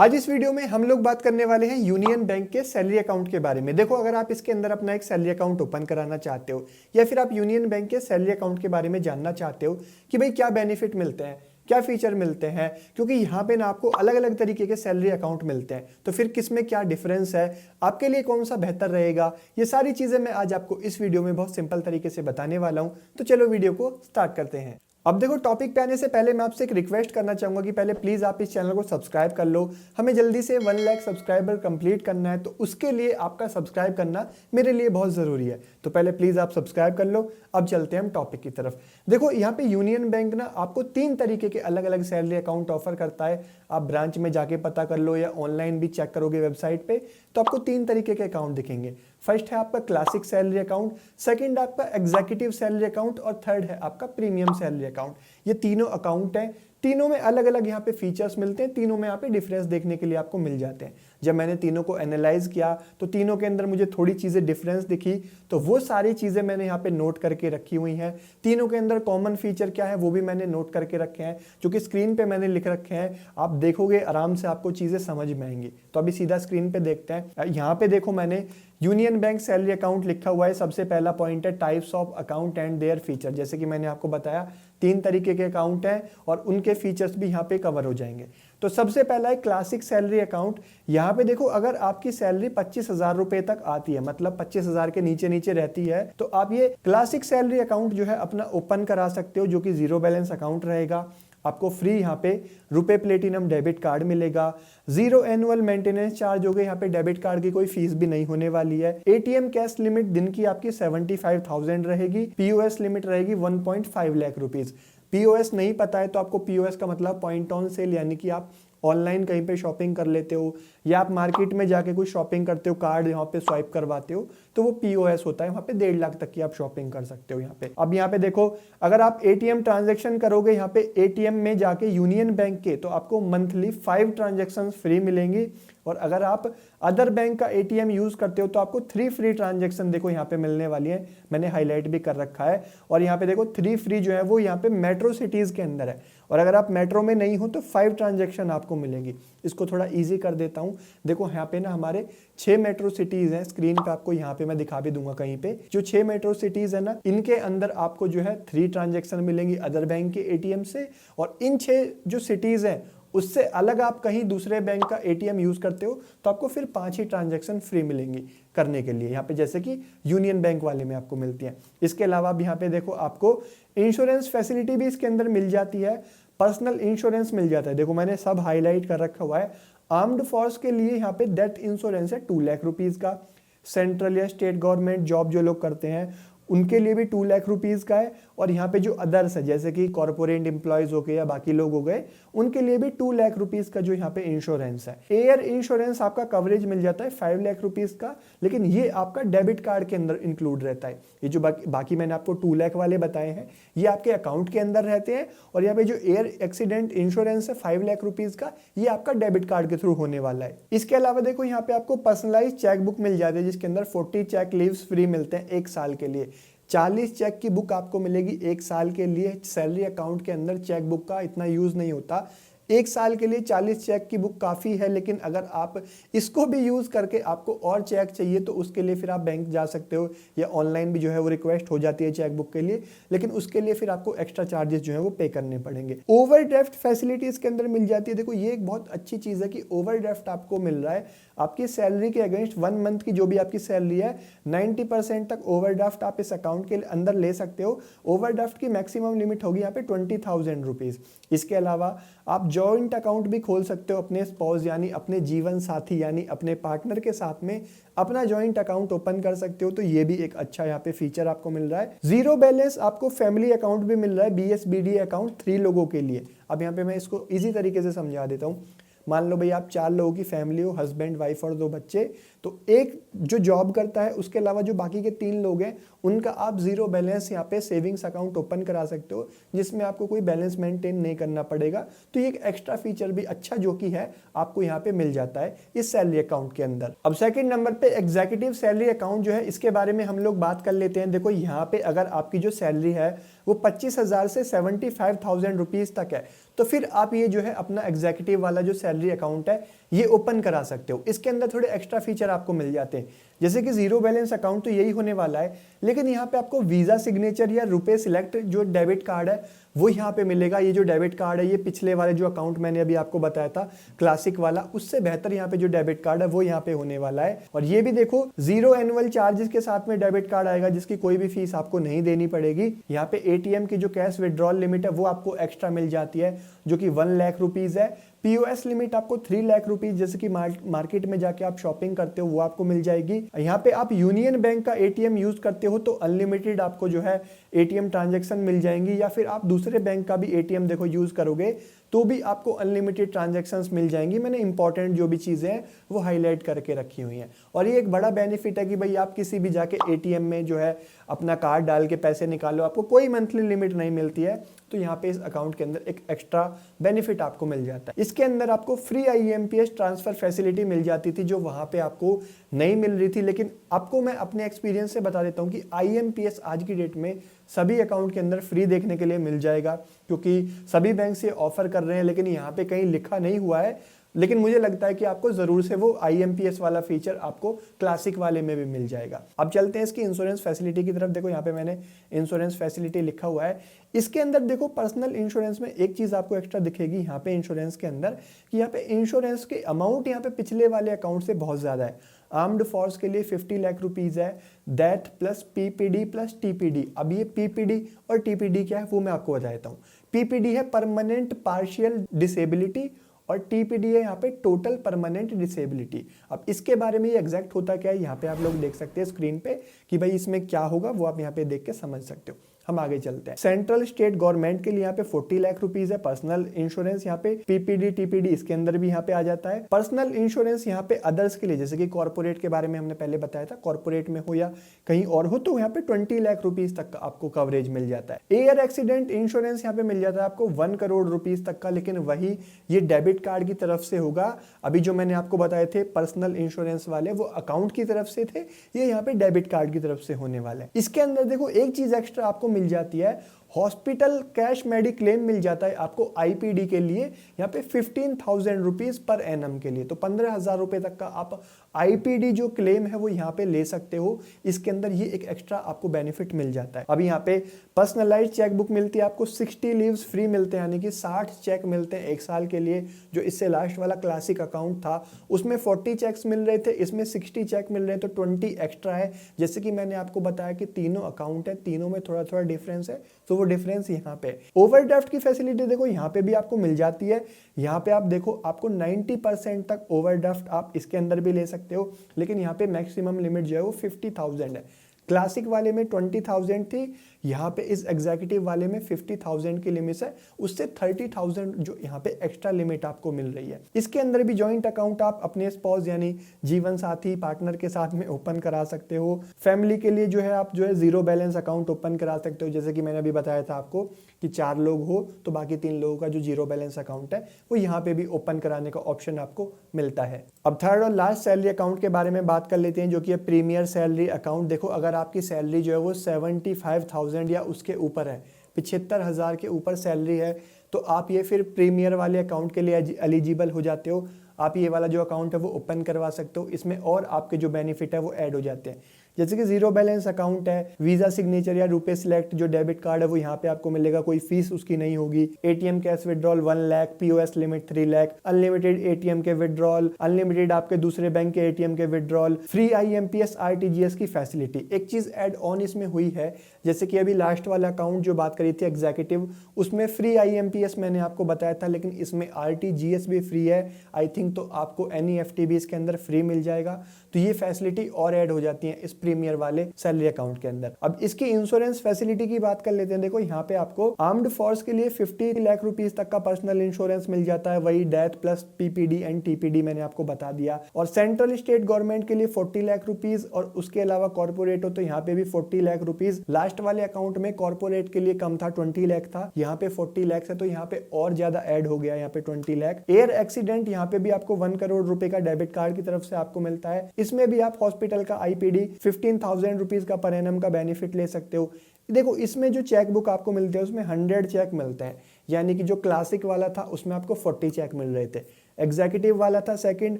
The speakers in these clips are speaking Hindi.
आज इस वीडियो में हम लोग बात करने वाले हैं यूनियन बैंक के सैलरी अकाउंट के बारे में। देखो, अगर आप इसके अंदर अपना एक सैलरी अकाउंट ओपन कराना चाहते हो या फिर आप यूनियन बैंक के सैलरी अकाउंट के बारे में जानना चाहते हो कि भाई क्या बेनिफिट मिलते हैं, क्या फीचर मिलते हैं, क्योंकि यहाँ पे ना आपको अलग अलग तरीके के सैलरी अकाउंट मिलते हैं, तो फिर किस में क्या डिफरेंस है, आपके लिए कौन सा बेहतर रहेगा, ये सारी चीजें मैं आज आपको इस वीडियो में बहुत सिंपल तरीके से बताने वाला हूँ। तो चलो वीडियो को स्टार्ट करते हैं। अब देखो, टॉपिक पे आने से पहले मैं आपसे एक रिक्वेस्ट करना चाहूंगा कि पहले प्लीज आप इस चैनल को सब्सक्राइब कर लो। हमें जल्दी से 1 लाख सब्सक्राइबर कंप्लीट करना है, तो उसके लिए आपका सब्सक्राइब करना मेरे लिए बहुत जरूरी है। तो पहले प्लीज आप सब्सक्राइब कर लो। अब चलते हैं हम टॉपिक की तरफ। देखो, यहाँ पे यूनियन बैंक ना आपको 3 तरीके के अलग अलग सैलरी अकाउंट ऑफर करता है। आप ब्रांच में जाके पता कर लो या ऑनलाइन भी चेक करोगे वेबसाइट पे, तो आपको 3 तरीके के अकाउंट दिखेंगे। फर्स्ट है आपका क्लासिक सैलरी अकाउंट, सेकंड आपका एग्जीक्यूटिव सैलरी अकाउंट और थर्ड है आपका प्रीमियम सैलरी अकाउंट। ये तीनों अकाउंट हैं, तीनों में अलग अलग यहाँ पे फीचर्स मिलते हैं, तीनों में यहाँ पे डिफरेंस देखने के लिए आपको मिल जाते हैं। जब मैंने तीनों को एनालाइज किया तो तीनों के अंदर मुझे थोड़ी चीजें डिफरेंस दिखी, तो वो सारी चीजें मैंने यहाँ पे नोट करके रखी हुई हैं। तीनों के अंदर कॉमन फीचर क्या है वो भी मैंने नोट करके रखे हैं, जो कि स्क्रीन पे मैंने लिख रखे हैं। आप देखोगे आराम से आपको चीजें समझ में आएंगी। तो अभी सीधा स्क्रीन पे देखते हैं। यहाँ पे देखो, मैंने यूनियन बैंक सैलरी अकाउंट लिखा हुआ है। सबसे पहला पॉइंट है types of account and their feature. जैसे कि मैंने आपको बताया 3 तरीके के अकाउंट हैं और उनके फीचर्स भी यहाँ पे कवर हो जाएंगे। तो सबसे पहला है क्लासिक सैलरी अकाउंट। यहाँ पे देखो, अगर आपकी सैलरी 25,000 रुपए तक आती है, मतलब 25,000 के नीचे नीचे रहती है, तो आप ये क्लासिक सैलरी अकाउंट जो है अपना ओपन करा सकते हो, जो कि 0 बैलेंस अकाउंट रहेगा। आपको फ्री यहाँ पे रुपए प्लेटिनम डेबिट कार्ड मिलेगा। 0 एनुअल मेंटेनेंस चार्ज हो गए। यहाँ पे डेबिट कार्ड की कोई फीस भी नहीं होने वाली है। एटीएम कैश लिमिट दिन की आपकी 75,000 रहेगी। पीओएस लिमिट रहेगी 1.5 लाख रुपीज। पीओएस नहीं पता है तो आपको पीओएस का मतलब पॉइंट ऑन सेल, यानी कि आप ऑनलाइन कहीं पे शॉपिंग कर लेते हो या आप मार्केट में जाके कुछ शॉपिंग करते हो, कार्ड यहाँ पे स्वाइप करवाते हो, तो वो पीओएस होता है। वहाँ पे 1.5 लाख तक की आप शॉपिंग कर सकते हो यहाँ पे। अब यहाँ पे देखो, अगर आप एटीएम ट्रांजेक्शन करोगे यहाँ पे एटीएम में जाके यूनियन बैंक के, तो आपको मंथली 5 ट्रांजेक्शन फ्री मिलेंगी। और अगर आप अदर बैंक का एटीएम यूज करते हो तो आपको 3 फ्री ट्रांजेक्शन देखो यहाँ पे मिलने वाली है। मैंने हाईलाइट भी कर रखा है। और यहाँ पे देखो 3 फ्री जो है वो यहाँ पे मेट्रो सिटीज के अंदर है, और अगर आप मेट्रो में नहीं हो तो 5 ट्रांजेक्शन आपको मिलेंगी। इसको थोड़ा इजी कर देता हूँ। देखो, यहाँ पे ना हमारे 6 मेट्रो सिटीज हैं। स्क्रीन पे आपको यहाँ पे मैं दिखा भी दूंगा कहीं पे। जो 6 मेट्रो सिटीज है ना, इनके अंदर आपको जो है 3 ट्रांजेक्शन मिलेंगी अदर बैंक के एटीएम से। और इन 6 जो सिटीज हैं उससे अलग आप कहीं दूसरे बैंक का एटीएम यूज करते हो तो आपको फिर 5 ही ट्रांजैक्शन फ्री मिलेंगी करने के लिए यहाँ पे, जैसे कि यूनियन बैंक वाले में आपको मिलती है। इसके अलावा अब यहाँ पे देखो, आपको इंश्योरेंस फैसिलिटी भी इसके अंदर मिल जाती है। पर्सनल इंश्योरेंस मिल जाता है। देखो, मैंने सब हाईलाइट कर रखा हुआ है। आर्म्ड फोर्स के लिए यहाँ पे डेथ इंश्योरेंस है 2 लाख रुपीज का। सेंट्रल या स्टेट गवर्नमेंट जॉब जो लोग करते हैं उनके लिए भी 2 लाख रुपीज का है। और यहाँ पे जो अदर्स है, जैसे कि कॉर्पोरेट एम्प्लॉयज हो गए या बाकी लोग हो गए, उनके लिए भी 2 लाख रुपीज का जो यहाँ पे इंश्योरेंस है। एयर इंश्योरेंस आपका कवरेज मिल जाता है 5 लाख रुपीज का, लेकिन ये आपका डेबिट कार्ड के अंदर इंक्लूड रहता है। ये जो बाकी मैंने आपको 2 लाख वाले बताए हैं, ये आपके अकाउंट के अंदर रहते हैं। और यहाँ पे जो एयर एक्सीडेंट इंश्योरेंस है 5 लाख रुपीज का, ये आपका डेबिट कार्ड के थ्रू होने वाला है। इसके अलावा देखो, यहाँ पे आपको पर्सनलाइज चेक बुक मिल जाती है, जिसके अंदर 40 चेक लीव्स फ्री मिलते हैं 1 साल के लिए। 40 चेक की बुक आपको मिलेगी 1 साल के लिए। सैलरी अकाउंट के अंदर चेक बुक का इतना यूज नहीं होता। 1 साल के लिए 40 चेक की बुक काफ़ी है, लेकिन अगर आप इसको भी यूज़ करके आपको और चेक चाहिए तो उसके लिए फिर आप बैंक जा सकते हो, या ऑनलाइन भी जो है वो रिक्वेस्ट हो जाती है चेक बुक के लिए, लेकिन उसके लिए फिर आपको एक्स्ट्रा चार्जेस जो है वो पे करने पड़ेंगे। ओवरड्राफ्ट फैसिलिटी इसके अंदर मिल जाती है। देखो, ये एक बहुत अच्छी चीज़ है कि ओवरड्राफ्ट आपको मिल रहा है। आपकी सैलरी के अगेंस्ट 1 मंथ की जो भी आपकी सैलरी है, 90% तक ओवरड्राफ्ट आप इस अकाउंट के अंदर ले सकते हो। ओवरड्राफ्ट की मैक्सिमम लिमिट होगी यहाँ पे 20,000 रुपीज़। इसके अलावा आप जॉइंट अकाउंट भी खोल सकते हो अपने स्पाउस यानी अपने जीवन साथी यानी अपने पार्टनर के साथ में अपना जॉइंट अकाउंट ओपन कर सकते हो। तो ये भी एक अच्छा यहाँ पे फीचर आपको मिल रहा है। 0 बैलेंस आपको फैमिली अकाउंट भी मिल रहा है, BSBD अकाउंट 3 लोगों के लिए। अब यहाँ पे मैं इसको इजी तरीके से समझा देता हूँ। मान लो भाई आप 4 लोगों की फैमिली हो, हस्बैंड वाइफ और 2 बच्चे, तो एक जो जॉब करता है, उसके अलावा जो बाकी के 3 लोग हैं उनका आप 0 बैलेंस यहाँ पे सेविंग्स अकाउंट ओपन करा सकते हो, जिसमें आपको कोई बैलेंस मेंटेन नहीं करना पड़ेगा। तो ये एक एक्स्ट्रा फीचर भी अच्छा जो कि है आपको यहाँ पे मिल जाता है इस सैलरी अकाउंट के अंदर। अब सेकंड नंबर पे एग्जीक्यूटिव सैलरी अकाउंट जो है, इसके बारे में हम लोग बात कर लेते हैं। देखो, यहाँ पे अगर आपकी जो सैलरी है वो 25,000 से 75,000 रुपीज तक है, तो फिर आप ये जो है अपना एग्जीक्यूटिव वाला जो सैलरी अकाउंट है ये ओपन करा सकते हो। इसके अंदर थोड़े एक्स्ट्रा फीचर आपको मिल जाते हैं, जैसे कि जीरो बैलेंस अकाउंट तो यही होने वाला है, लेकिन यहाँ पे आपको वीजा सिग्नेचर या रुपए सिलेक्ट जो डेबिट कार्ड है वो यहाँ पे मिलेगा। ये जो डेबिट कार्ड है ये पिछले वाले जो अकाउंट मैंने अभी आपको बताया था क्लासिक वाला, उससे बेहतर यहाँ पे जो डेबिट कार्ड है वो यहाँ पे होने वाला है। और ये भी देखो 0 एनुअल चार्जेस के साथ में डेबिट कार्ड आएगा, जिसकी कोई भी फीस आपको नहीं देनी पड़ेगी। यहाँ पे एटीएम की जो कैश विड्रॉल लिमिट है वो आपको एक्स्ट्रा मिल जाती है, जो कि 1 लाख रुपीज है। पीओएस लिमिट आपको 3 लाख रुपीज, जैसे कि मार्केट में जाके आप शॉपिंग करते हो वो आपको मिल जाएगी। यहाँ पे आप यूनियन बैंक का एटीएम यूज करते हो तो अनलिमिटेड आपको जो है एटीएम ट्रांजैक्शन मिल जाएंगी, या फिर आप दूसरे बैंक का भी एटीएम देखो यूज करोगे तो भी आपको अनलिमिटेड ट्रांजैक्शंस मिल जाएंगी। मैंने इंपॉर्टेंट जो भी चीजें हैं वो हाईलाइट करके रखी हुई हैं। और ये एक बड़ा बेनिफिट है कि भाई आप किसी भी जाके एटीएम में जो है अपना कार्ड डाल के पैसे निकालो, आपको कोई मंथली लिमिट नहीं मिलती है, तो यहाँ पे इस अकाउंट के अंदर एक एक्स्ट्रा बेनिफिट आपको मिल जाता है। इसके अंदर आपको फ्री आईएमपीएस ट्रांसफर फैसिलिटी मिल जाती थी, जो वहां पे आपको नहीं मिल रही थी। लेकिन आपको मैं अपने एक्सपीरियंस से बता देता हूँ कि आईएमपीएस आज की डेट में सभी अकाउंट के अंदर फ्री देखने के लिए मिल जाएगा, क्योंकि सभी बैंक से ऑफर कर रहे हैं, लेकिन यहाँ पे कहीं लिखा नहीं हुआ है। लेकिन मुझे लगता है कि आपको जरूर से वो आईएमपीएस वाला फीचर आपको क्लासिक वाले में भी मिल जाएगा। अब चलते हैं इसकी इंश्योरेंस फैसिलिटी की तरफ। देखो यहाँ पे मैंने इंश्योरेंस फैसिलिटी लिखा हुआ है। इसके अंदर देखो पर्सनल इंश्योरेंस में एक चीज आपको एक्स्ट्रा दिखेगी यहाँ पे इंश्योरेंस के अंदर, कि यहाँ पे इंश्योरेंस के अमाउंट यहाँ पे पिछले वाले अकाउंट से बहुत ज्यादा है। आर्म्ड फोर्स के लिए 50 लाख रुपीज है, that plus PPD plus TPD. अब ये पीपीडी और टीपीडी क्या है वो मैं आपको बता देता हूँ। पीपीडी है परमानेंट पार्शियल डिसेबिलिटी और टीपीडी है यहाँ पे टोटल परमानेंट डिसेबिलिटी। अब इसके बारे में ये एग्जैक्ट होता क्या है यहाँ पे आप लोग देख सकते हैं स्क्रीन पे कि भाई इसमें क्या होगा, वो आप यहाँ पे देख के समझ सकते हो। हम आगे चलते हैं। सेंट्रल स्टेट गवर्नमेंट के लिए यहाँ पे 40 लाख रुपीज है पर्सनल इंश्योरेंस। यहाँ पे पीपीडी टीपीडी इसके अंदर भी यहाँ पे आ जाता है। पर्सनल इंश्योरेंस यहाँ पे अदर्स के लिए, जैसे कि कॉर्पोरेट के बारे में हमने पहले बताया था, कॉर्पोरेट में हो या कहीं और हो, तो यहाँ पे 20 लाख रुपीज तक का आपको कवरेज मिल जाता है। एयर एक्सीडेंट इंश्योरेंस यहाँ पे मिल जाता है आपको 1 करोड़ रुपीज तक का, लेकिन वही ये डेबिट कार्ड की तरफ से होगा। अभी जो मैंने आपको बताए थे पर्सनल इंश्योरेंस वाले वो अकाउंट की तरफ से थे, ये यहाँ पे डेबिट कार्ड की तरफ से होने वाले हैं। इसके अंदर देखो एक चीज एक्स्ट्रा आपको मिल जाती है, हॉस्पिटल कैश मेडिक्लेम मिल जाता है आपको आईपीडी के लिए यहाँ पे 15,000 रुपीज पर एनम के लिए, तो 15,000 रुपए तक का आप आईपीडी जो क्लेम है वो यहाँ पे ले सकते हो। इसके अंदर ये एक एक्स्ट्रा आपको बेनिफिट मिल जाता है। अभी यहाँ पे पर्सनलाइज्ड चेक बुक मिलती है आपको, 60 लीव्स फ्री मिलते हैं, यानी कि 60 चेक मिलते हैं 1 साल के लिए। जो इससे लास्ट वाला क्लासिक अकाउंट था उसमें 40 चेक्स मिल रहे थे, इसमें 60 चेक मिल रहे हैं, तो 20 एक्स्ट्रा है। जैसे कि मैंने आपको बताया कि तीनों अकाउंट है, तीनों में थोड़ा थोड़ा डिफरेंस है, तो वो डिफरेंस यहाँ पे। ओवरड्राफ्ट की फैसिलिटी देखो यहाँ पे भी आपको मिल जाती है। यहाँ पे आप देखो आपको 90% तक ओवरड्राफ्ट आप इसके अंदर भी ले सकते हो, लेकिन यहाँ पे मैक्सिमम लिमिट जो है वो 50,000 है। क्लासिक वाले में 20,000 थी, यहाँ पे इस एग्जीक्यूटिव वाले में 50,000 की लिमिट है, उससे 30,000 जो यहाँ पे एक्स्ट्रा लिमिट आपको मिल रही है। इसके अंदर भी जॉइंट अकाउंट आप अपने स्पाउस यानी जीवन साथी पार्टनर के साथ में ओपन करा सकते हो। फैमिली के लिए जो है आप जो है जीरो बैलेंस अकाउंट ओपन करा सकते हो, जैसे कि मैंने अभी बताया था आपको कि 4 लोग हो तो बाकी 3 लोगों का जो जीरो बैलेंस अकाउंट है वो यहाँ पे भी ओपन कराने का ऑप्शन आपको मिलता है। अब थर्ड और लास्ट सैलरी अकाउंट के बारे में बात कर लेते हैं, जो कि है प्रीमियर सैलरी अकाउंट। देखो अगर आपकी सैलरी जो है वो 75,000 या उसके ऊपर है, 75,000 के ऊपर सैलरी है, तो आप ये फिर प्रीमियर वाले अकाउंट के लिए एलिजिबल हो जाते हो। आप ये वाला जो अकाउंट है वो ओपन करवा सकते हो। इसमें और आपके जो बेनिफिट है वो ऐड हो जाते हैं, जैसे कि जीरो बैलेंस अकाउंट है, वीजा सिग्नेचर या रुपए सिलेक्ट जो डेबिट कार्ड है वो यहाँ पे आपको मिलेगा, कोई फीस उसकी नहीं होगी। ATM cash withdrawal 1 lakh, POS limit 3 lakh, unlimited ATM के विड्रॉल, अनलिमिटेड आपके दूसरे बैंक के एटीएम के विड्रॉल, फ्री आईएमपीएस आरटीजीएस की फैसिलिटी। एक चीज ऐड ऑन इसमें हुई है, जैसे कि अभी लास्ट वाला अकाउंट जो बात करी थी एग्जीक्यूटिव, उसमें फ्री आईएमपीएस मैंने आपको बताया था, लेकिन इसमें आरटीजीएस भी फ्री है आई थिंक, तो आपको एनईएफटी भी इसके अंदर फ्री मिल जाएगा। तो ये फैसिलिटी और ऐड हो जाती है इस प्रीमियर वाले सैलरी अकाउंट के अंदर। अब इसकी इंश्योरेंस फैसिलिटी की बात कर लेते हैं। देखो यहाँ पे आपको आर्म्ड फोर्स के लिए 50 लाख रुपीस तक का पर्सनल इंश्योरेंस मिल जाता है, वही death plus PPD and TPD मैंने आपको बता दिया। और सेंट्रल स्टेट गवर्नमेंट के लिए 40 लाख रुपीस, और उसके अलावा कॉर्पोरेट हो तो यहाँ पे भी 40 लाख रुपीस। लास्ट वाले अकाउंट में कॉर्पोरेट के लिए कम था, 20 लाख था, यहाँ पे 40 लाख है, तो यहाँ पे और ज्यादा ऐड हो गया, यहाँ पे 20 लाख। एयर एक्सीडेंट यहाँ पे भी आपको 1 करोड़ रुपए का डेबिट कार्ड की तरफ से आपको मिलता है। इसमें भी आप हॉस्पिटल का आईपीडी 15,000 रुपीज का पर एनम का बेनिफिट ले सकते हो। देखो इसमें जो चेक बुक आपको मिलते हैं उसमें 100 चेक मिलते हैं, यानी कि जो क्लासिक वाला था उसमें आपको 40 चेक मिल रहे थे, एग्जीक्यूटिव वाला था सेकंड,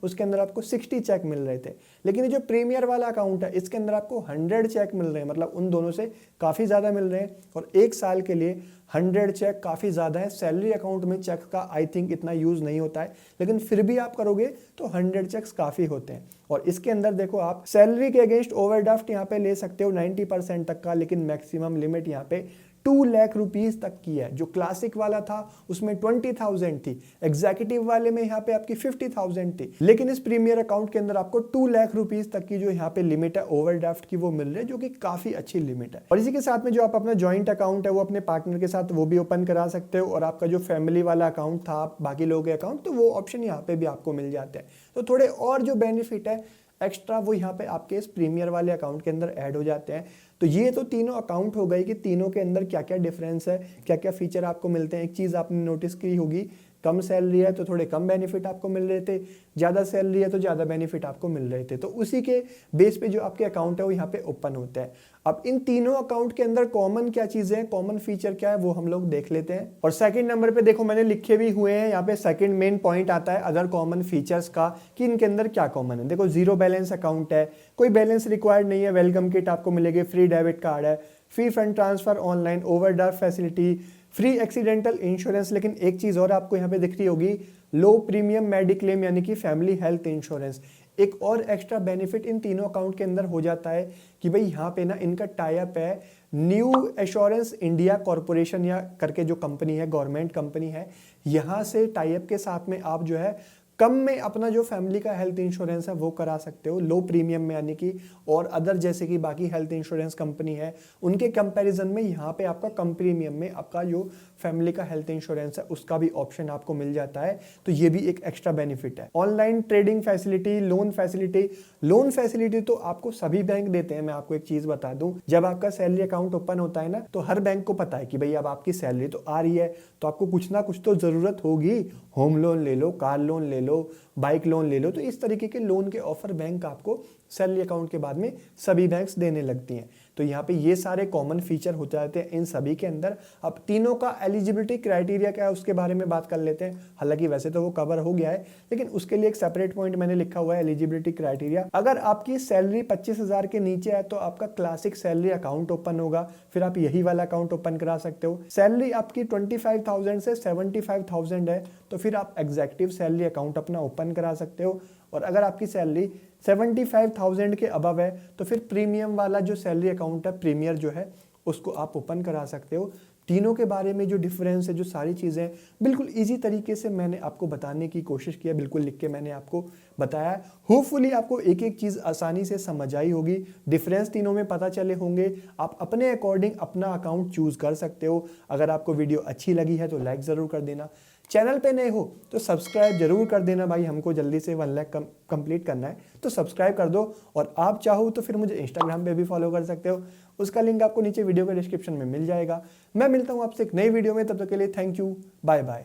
उसके अंदर आपको 60 चेक मिल रहे थे। लेकिन ये जो प्रीमियर वाला अकाउंट है इसके अंदर आपको 100 चेक मिल रहे हैं, मतलब उन दोनों से काफ़ी ज़्यादा मिल रहे हैं। और एक साल के लिए 100 चेक काफ़ी ज़्यादा है। सैलरी अकाउंट में चेक का आई थिंक इतना यूज़ नहीं होता है, लेकिन फिर भी आप करोगे तो 100 चेक्स काफ़ी होते हैं। और इसके अंदर देखो आप सैलरी के अगेंस्ट ओवरड्राफ्ट यहाँ पे ले सकते हो 90% तक का, लेकिन मैक्सिमम लिमिट यहाँ पे 2 लाख रुपीस तक की है। जो क्लासिक वाला था उसमें 20,000 थी, एग्जीक्यूटिव वाले में यहाँ पे आपकी 50,000 थी, लेकिन इस प्रीमियर अकाउंट के अंदर आपको 2 लाख रुपीस तक की जो यहाँ पे लिमिट है ओवरड्राफ्ट की वो मिल रही है, जो कि काफी अच्छी लिमिट है। और इसी के साथ में जो आप अपना ज्वाइंट अकाउंट है वो अपने पार्टनर के साथ वो भी ओपन करा सकते हो, और आपका जो फैमिली वाला अकाउंट था बाकी लोगों के अकाउंट, तो वो ऑप्शन यहाँ पे भी आपको मिल जाते हैं। तो थोड़े और जो बेनिफिट है एक्स्ट्रा वो यहाँ पे आपके इस प्रीमियर वाले अकाउंट के अंदर ऐड हो जाते हैं। तो ये तो तीनों अकाउंट हो गई कि तीनों के अंदर क्या क्या डिफरेंस है, क्या क्या फीचर आपको मिलते हैं। एक चीज़ आपने नोटिस की होगी, कम सैलरी है तो थोड़े कम बेनिफिट आपको मिल रहे थे, ज़्यादा सैलरी है तो ज़्यादा बेनिफिट आपको मिल रहे थे। तो उसी के बेस पे जो आपके अकाउंट है वो यहाँ पे ओपन होते हैं। अब इन तीनों अकाउंट के अंदर कॉमन क्या चीज़ें हैं, कॉमन फीचर क्या है, वो हम लोग देख लेते हैं। और सेकंड नंबर पे देखो मैंने लिखे भी हुए हैं, यहाँ पे सेकंड मेन पॉइंट आता है अदर कॉमन फीचर्स का, कि इनके अंदर क्या कॉमन है। देखो जीरो बैलेंस अकाउंट है, कोई बैलेंस रिक्वायर्ड नहीं है, वेलकम किट आपको मिलेगी, फ्री डेबिट कार्ड है, free fund transfer online, overdraft facility, free accidental insurance. लेकिन एक चीज़ और आपको यहाँ पे दिख रही होगी, लो प्रीमियम मेडिक्लेम यानी कि फैमिली हेल्थ इंश्योरेंस। एक और एक्स्ट्रा बेनिफिट इन तीनों अकाउंट के अंदर हो जाता है कि भाई यहाँ पे ना इनका टाई अप है न्यू एश्योरेंस इंडिया कॉरपोरेशन या करके जो कंपनी है, गवर्नमेंट कंपनी है, यहाँ से टाई अप के साथ में आप जो है कम में अपना जो फैमिली का हेल्थ इंश्योरेंस है वो करा सकते हो, लो प्रीमियम में, यानी कि और अदर जैसे कि बाकी हेल्थ इंश्योरेंस कंपनी है उनके कंपैरिजन में यहाँ पे आपका कम प्रीमियम में आपका जो फैमिली का हेल्थ इंश्योरेंस है उसका भी ऑप्शन आपको मिल जाता है। तो ये भी एक एक्स्ट्रा बेनिफिट है। Online trading facility, loan facility. Loan facility तो आपको सभी बैंक देते हैं। मैं आपको एक चीज बता दूं, जब आपका सैलरी अकाउंट ओपन होता है ना, तो हर बैंक को पता है कि भाई अब आपकी सैलरी तो आ रही है तो आपको कुछ ना कुछ तो जरूरत होगी, होम लोन ले लो, कार लोन ले लो, बाइक लोन ले लो। तो इस तरीके के लोन के ऑफर बैंक आपको सैलरी अकाउंट के बाद में सभी बैंक्स देने लगती हैं। तो यहाँ पे ये सारे कॉमन फीचर हो जाते हैं इन सभी के अंदर। अब तीनों का एलिजिबिलिटी क्राइटेरिया क्या है उसके बारे में बात कर लेते हैं। हालांकि वैसे तो वो कवर हो गया है, लेकिन उसके लिए एक सेपरेट पॉइंट मैंने लिखा हुआ है, एलिजिबिलिटी क्राइटेरिया। अगर आपकी सैलरी 25,000 के नीचे है तो आपका क्लासिक सैलरी अकाउंट ओपन होगा, फिर आप यही वाला अकाउंट ओपन करा सकते हो। सैलरी आपकी 25,000 से 75,000 है तो फिर आप एग्जीक्यूटिव सैलरी अकाउंट अपना ओपन करा सकते हो। और अगर आपकी सैलरी 75,000 के अबव है तो फिर प्रीमियम वाला जो सैलरी अकाउंट है, प्रीमियर जो है, उसको आप ओपन करा सकते हो। तीनों के बारे में जो डिफरेंस है, जो सारी चीज़ें बिल्कुल इजी तरीके से मैंने आपको बताने की कोशिश की है, बिल्कुल लिख के मैंने आपको बताया। होपफुली आपको एक एक चीज़ आसानी से समझ आई होगी, डिफरेंस तीनों में पता चले होंगे। आप अपने अकॉर्डिंग अपना अकाउंट चूज कर सकते हो। अगर आपको वीडियो अच्छी लगी है तो लाइक ज़रूर कर देना, चैनल पे नए हो तो सब्सक्राइब जरूर कर देना भाई, हमको जल्दी से 1 लाख कंप्लीट करना है तो सब्सक्राइब कर दो। और आप चाहो तो फिर मुझे इंस्टाग्राम पे भी फॉलो कर सकते हो, उसका लिंक आपको नीचे वीडियो के डिस्क्रिप्शन में मिल जाएगा। मैं मिलता हूँ आपसे एक नई वीडियो में, तब तक के लिए थैंक यू, बाय बाय।